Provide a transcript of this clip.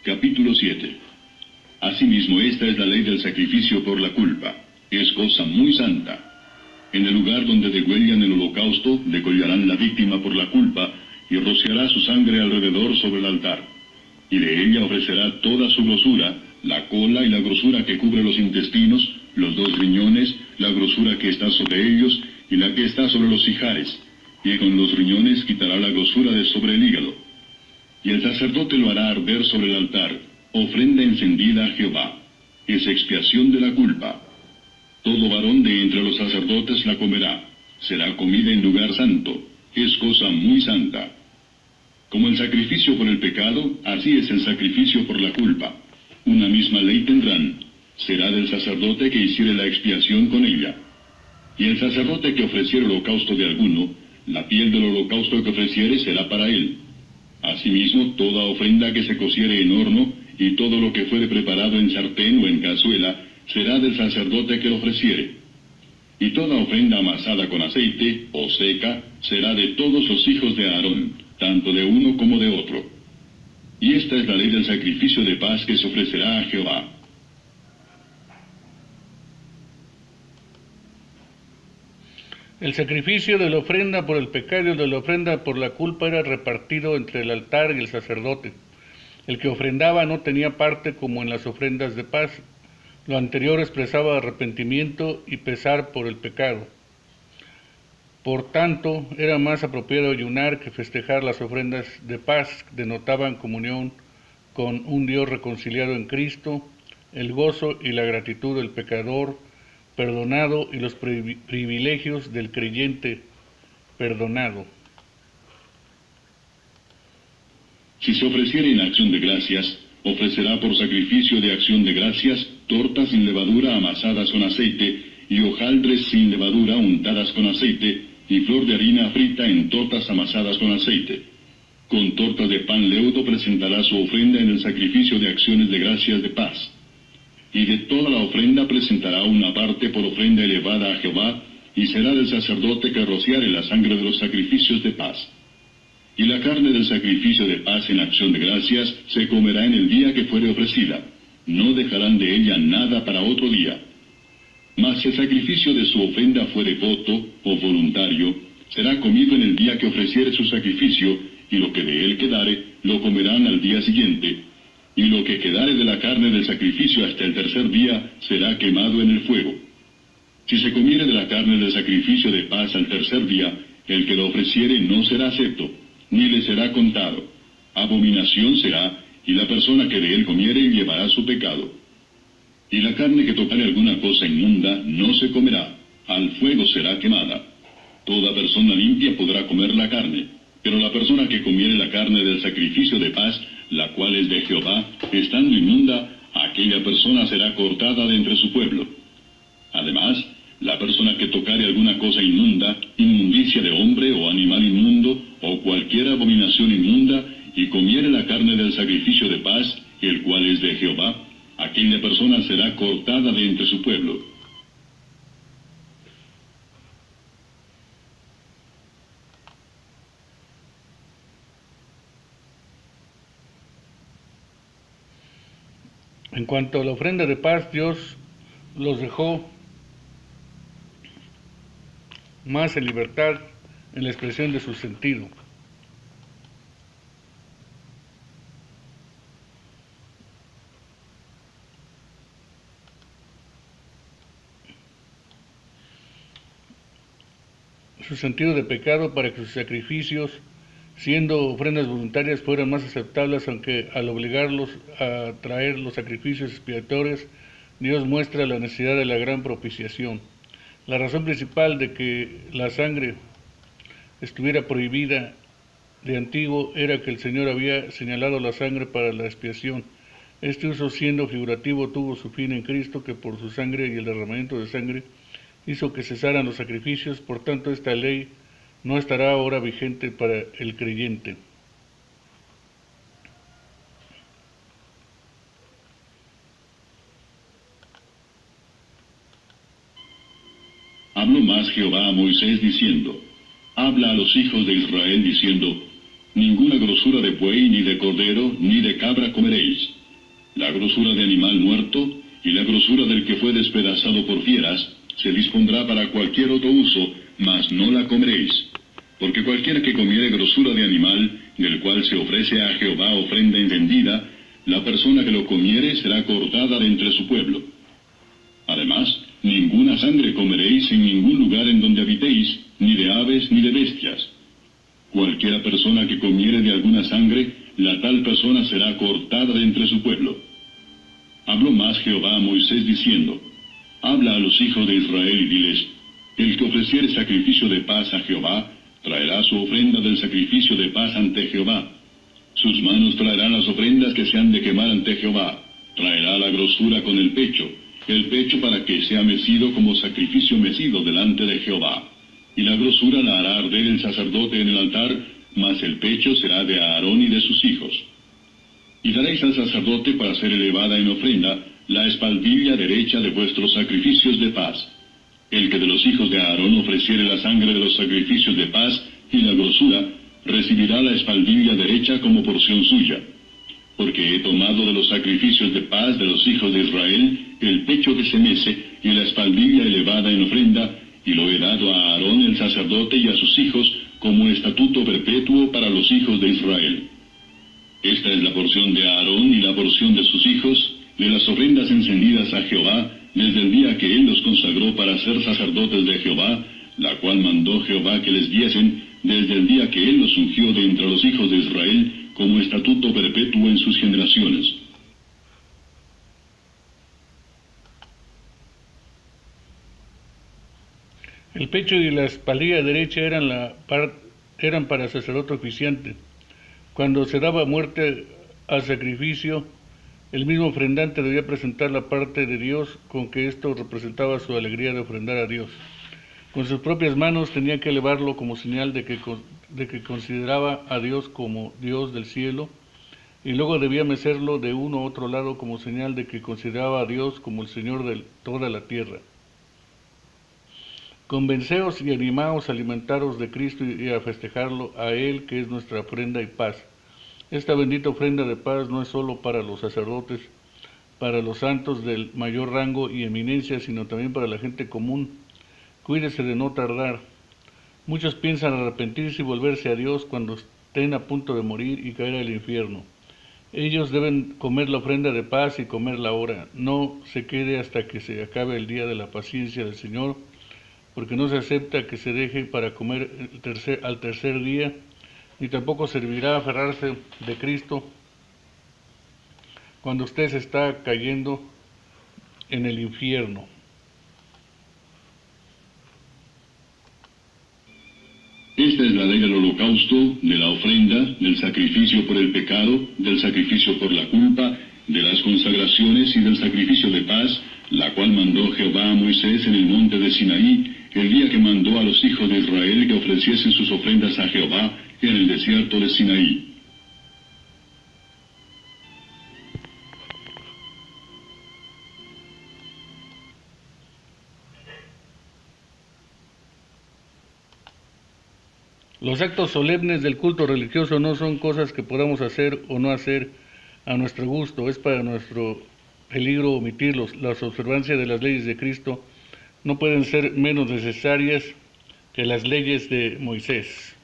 Capítulo 7. Asimismo, esta es la ley del sacrificio por la culpa. Es cosa muy santa. En el lugar donde degüellan el holocausto, degollarán la víctima por la culpa, y rociará su sangre alrededor sobre el altar. Y de ella ofrecerá toda su grosura, la cola y la grosura que cubre los intestinos, los 2 riñones, la grosura que está sobre ellos, y la que está sobre los ijares. Y con los riñones quitará la grosura de sobre el hígado. Y el sacerdote lo hará arder sobre el altar, ofrenda encendida a Jehová. Es expiación de la culpa. Todo varón de entre los sacerdotes la comerá. Será comida en lugar santo. Es cosa muy santa. Como el sacrificio por el pecado, así es el sacrificio por la culpa. Una misma ley tendrán. Será del sacerdote que hiciere la expiación con ella. Y el sacerdote que ofreciere holocausto de alguno, la piel del holocausto que ofreciere será para él. Asimismo, toda ofrenda que se cociere en horno, y todo lo que fuere preparado en sartén o en cazuela, será del sacerdote que lo ofreciere. Y toda ofrenda amasada con aceite, o seca, será de todos los hijos de Aarón, tanto de uno como de otro. Y esta es la ley del sacrificio de paz que se ofrecerá a Jehová. El sacrificio de la ofrenda por el pecado y el de la ofrenda por la culpa era repartido entre el altar y el sacerdote. El que ofrendaba no tenía parte como en las ofrendas de paz. Lo anterior expresaba arrepentimiento y pesar por el pecado. Por tanto, era más apropiado ayunar que festejar. Las ofrendas de paz denotaban comunión con un Dios reconciliado en Cristo, el gozo y la gratitud del pecador perdonado y los privilegios del creyente perdonado. Si se ofreciere en acción de gracias, ofrecerá por sacrificio de acción de gracias tortas sin levadura amasadas con aceite, y hojaldres sin levadura untadas con aceite, y flor de harina frita en tortas amasadas con aceite. Con tortas de pan leudo presentará su ofrenda en el sacrificio de acciones de gracias de paz. Y de toda la ofrenda presentará una parte por ofrenda elevada a Jehová, y será del sacerdote que rociare la sangre de los sacrificios de paz. Y la carne del sacrificio de paz en acción de gracias se comerá en el día que fuere ofrecida. No dejarán de ella nada para otro día. Mas si el sacrificio de su ofrenda fuere voto o voluntario, será comido en el día que ofreciere su sacrificio, y lo que de él quedare, lo comerán al día siguiente. Y lo que quedare de la carne del sacrificio hasta el tercer día será quemado en el fuego. Si se comiere de la carne del sacrificio de paz al tercer día, el que lo ofreciere no será acepto, ni le será contado. Abominación será, y la persona que de él comiere llevará su pecado. Y la carne que tocare alguna cosa inmunda no se comerá, al fuego será quemada. Toda persona limpia podrá comer la carne, pero la persona que comiere la carne del sacrificio de paz, la cual es de Jehová, estando inmunda, aquella persona será cortada de entre su pueblo. Además, la persona que tocare alguna cosa inmunda, inmundicia de hombre o animal inmundo, o cualquier abominación inmunda, y comiere la carne del sacrificio de paz, el cual es de Jehová, aquella persona será cortada de entre su pueblo. En cuanto a la ofrenda de paz, Dios los dejó más en libertad en la expresión de su sentido. Su sentido de pecado para que sus sacrificios, siendo ofrendas voluntarias, fueran más aceptables, aunque al obligarlos a traer los sacrificios expiatorios, Dios muestra la necesidad de la gran propiciación. La razón principal de que la sangre estuviera prohibida de antiguo era que el Señor había señalado la sangre para la expiación. Este uso, siendo figurativo, tuvo su fin en Cristo, que por su sangre y el derramamiento de sangre hizo que cesaran los sacrificios. Por tanto, esta ley no estará ahora vigente para el creyente. Habló más Jehová a Moisés diciendo: Habla a los hijos de Israel diciendo: Ninguna grosura de buey, ni de cordero, ni de cabra comeréis, La grosura de animal muerto y la grosura del que fue despedazado por fieras se dispondrá para cualquier otro uso, mas no la comeréis. Porque cualquiera que comiere grosura de animal, del cual se ofrece a Jehová ofrenda encendida, la persona que lo comiere será cortada de entre su pueblo. Además, ninguna sangre comeréis en ningún lugar en donde habitéis, ni de aves ni de bestias. Cualquiera persona que comiere de alguna sangre, la tal persona será cortada de entre su pueblo. Habló más Jehová a Moisés diciendo, habla a los hijos de Israel y diles, el que ofreciere sacrificio de paz a Jehová, traerá su ofrenda del sacrificio de paz ante Jehová. Sus manos traerán las ofrendas que se han de quemar ante Jehová. Traerá la grosura con el pecho para que sea mecido como sacrificio mecido delante de Jehová. Y la grosura la hará arder el sacerdote en el altar, mas el pecho será de Aarón y de sus hijos. Y daréis al sacerdote para ser elevada en ofrenda la espaldilla derecha de vuestros sacrificios de paz. El que de los hijos de Aarón ofreciere la sangre de los sacrificios de paz y la grosura, recibirá la espaldilla derecha como porción suya. Porque he tomado de los sacrificios de paz de los hijos de Israel el pecho que se mece y la espaldilla elevada en ofrenda, y lo he dado a Aarón el sacerdote y a sus hijos como estatuto perpetuo para los hijos de Israel. Esta es la porción de Aarón y la porción de sus hijos, de las ofrendas encendidas a Jehová, desde el día que él los consagró para ser sacerdotes de Jehová, la cual mandó Jehová que les diesen, desde el día que él los ungió de entre los hijos de Israel, como estatuto perpetuo en sus generaciones. El pecho y la espaldilla derecha eran para el sacerdote oficiante. Cuando se daba muerte al sacrificio, el mismo ofrendante debía presentar la parte de Dios con que esto representaba su alegría de ofrendar a Dios. Con sus propias manos tenía que elevarlo como señal de que consideraba a Dios como Dios del cielo, y luego debía mecerlo de uno a otro lado como señal de que consideraba a Dios como el Señor de toda la tierra. Convenceos y animaos a alimentaros de Cristo y a festejarlo a Él, que es nuestra ofrenda y paz. Esta bendita ofrenda de paz no es solo para los sacerdotes, para los santos del mayor rango y eminencia, sino también para la gente común. Cuídese de no tardar. Muchos piensan arrepentirse y volverse a Dios cuando estén a punto de morir y caer al infierno. Ellos deben comer la ofrenda de paz y comerla ahora. No se quede hasta que se acabe el día de la paciencia del Señor, porque no se acepta que se deje para comer al tercer día, ni tampoco servirá aferrarse de Cristo cuando usted se está cayendo en el infierno. Esta es la ley del holocausto, de la ofrenda, del sacrificio por el pecado, del sacrificio por la culpa, de las consagraciones y del sacrificio de paz, la cual mandó Jehová a Moisés en el monte de Sinaí, el día que mandó a los hijos de Israel que ofreciesen sus ofrendas a Jehová en el desierto de Sinaí. Los actos solemnes del culto religioso no son cosas que podamos hacer o no hacer a nuestro gusto, es para nuestro peligro omitirlos. Las observancias de las leyes de Cristo no pueden ser menos necesarias que las leyes de Moisés.